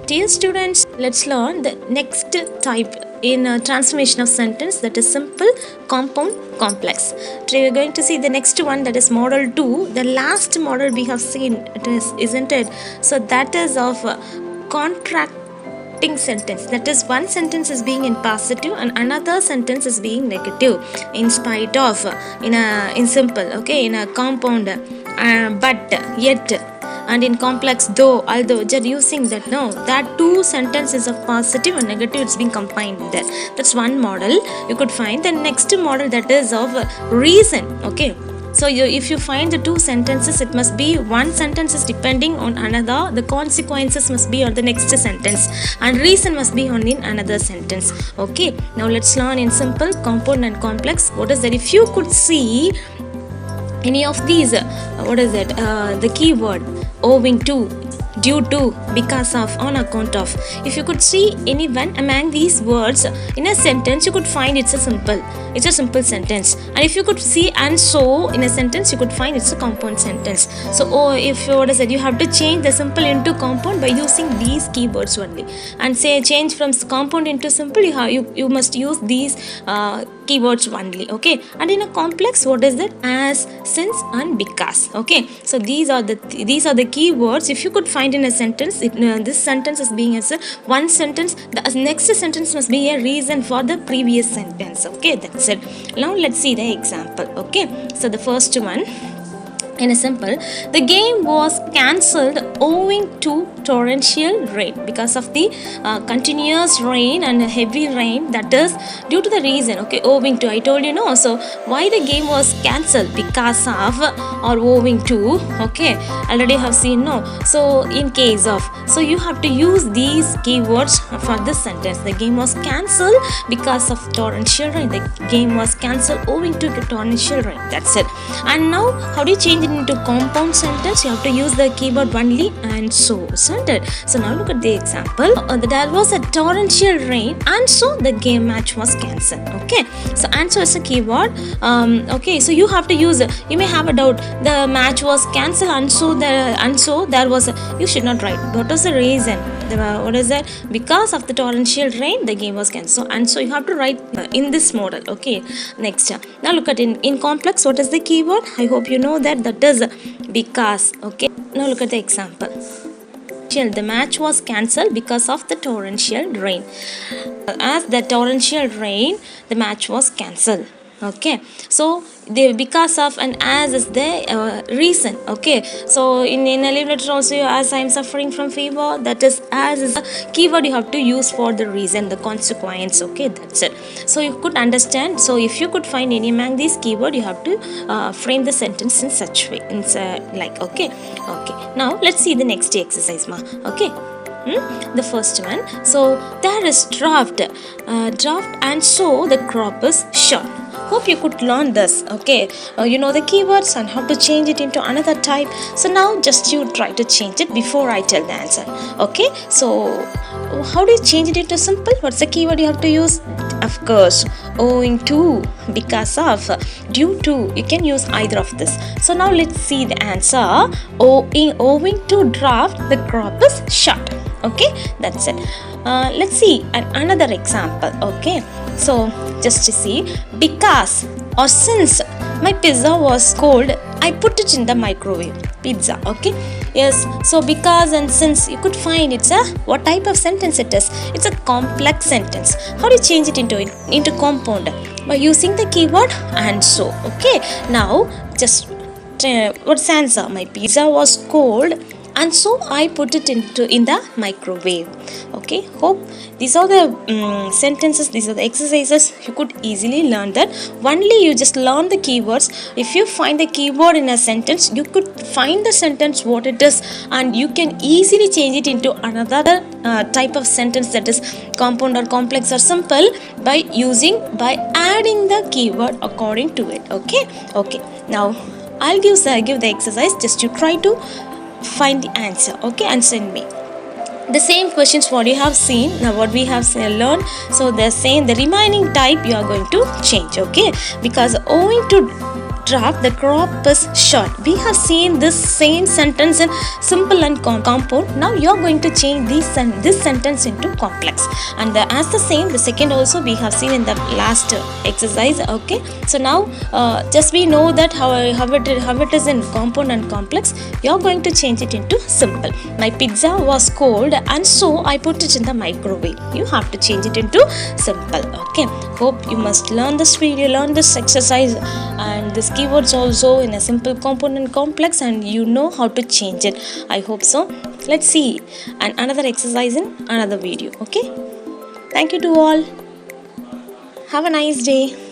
Dear students, let's learn the next type in transformation of sentence, that is simple, compound, complex. Today we are going to see the next one, that is model 2. The last model we have seen, it is, isn't it? So that is of contracting sentence. That is, one sentence is being in positive and another sentence is being negative in spite of, in simple, okay, in a compound, but, yet, and in complex, though, although. Just using that, no, that two sentences of positive and negative, it's being combined there. That's one model you could find. The next model, that is of reason. Okay, so if you find the two sentences, it must be one sentence is depending on another, the consequences must be on the next sentence, and reason must be on in another sentence. Okay, now let's learn in simple, compound and complex. What is that? If you could see any of these, what is it, the keyword owing to, due to, because of, on account of. If you could see any one among these words in a sentence, you could find it's a simple sentence. And if you could see and so in a sentence, you could find it's a compound sentence. So if what is it, you have to change the simple into compound by using these keywords only. And say change from compound into simple, you must use these keywords only. Okay, and in a complex, what is that? As, since and because. Okay, so these are the keywords. If you could find in a sentence, this sentence is being as a one sentence, the next sentence must be a reason for the previous sentence. Okay, that's it. Now let's see the example. Okay, so the first one, in a simple, the game was cancelled owing to torrential rain, because of the continuous rain and heavy rain, that is due to the reason. Okay, owing to, I told you, no. So why the game was cancelled? Because of or owing to. Okay, already have seen, no. So in case of, so you have to use these keywords for this sentence. The game was cancelled because of torrential rain. The game was cancelled owing to torrential rain. That's it. And now how do you change it into compound sentence? You have to use the keyword only and so, isn't it? So now look at the example. There was a torrential rain and so the game match was cancelled. Okay, so and so is a keyword. Okay, so you have to use, you may have a doubt, the match was cancelled and so there was a, you should not write what was the reason. What is that? Because of the torrential rain, the game was cancelled. And so you have to write in this model. Okay, next, now look at in complex, what is the keyword? I hope you know that is because. Okay, now look at the example. The match was cancelled because of the torrential rain. As the torrential rain, the match was cancelled. Okay, so the because of and as is the reason. Okay, so in a leave letter also, as I am suffering from fever, that is as is a keyword you have to use for the reason, the consequence. Okay, that's it. So you could understand. So if you could find any among these keyword, you have to frame the sentence in such way, in like. Okay, now let's see the next exercise, ma. Okay, the first one. So there is drought and so the crop is short. Hope you could learn this. Okay, you know the keywords and how to change it into another type. So now just you try to change it before I tell the answer. Okay, so how do you change it into simple? What's the keyword you have to use? Of course, owing to, because of, due to. You can use either of this. So now let's see the answer. Owing to drought, the crop is short. Okay, that's it. Let's see another example. Okay, so just to see, because or since my pizza was cold, I put it in the microwave. Pizza. Okay, yes. So because and since, you could find it's a, what type of sentence it is? It's a complex sentence. How do you change it into compound? By using the keyword and so. Okay, now just what's answer? My pizza was cold and so I put it in the microwave. Okay, hope these are the sentences, these are the exercises. You could easily learn that. Only you just learn the keywords. If you find the keyword in a sentence, you could find the sentence what it is, and you can easily change it into another type of sentence, that is compound or complex or simple, by adding the keyword according to it. Okay, now I'll give the exercise. Just you try to find the answer. Okay, and send me the same questions what you have seen, now what we have learned. So they're saying the remaining type you are going to change. Okay, because owing to draft, the crop is short. We have seen this same sentence in simple and compound. Now you are going to change this sentence into complex. And as the same, the second also we have seen in the last exercise. Okay, so now just we know that how it is in compound and complex. You are going to change it into simple. My pizza was cold and so I put it in the microwave. You have to change it into simple. Okay, hope you must learn this video, learn this exercise and this keywords also in a simple, compound and complex, and you know how to change it. I hope so. Let's see and another exercise in another video. Okay, thank you to all. Have a nice day.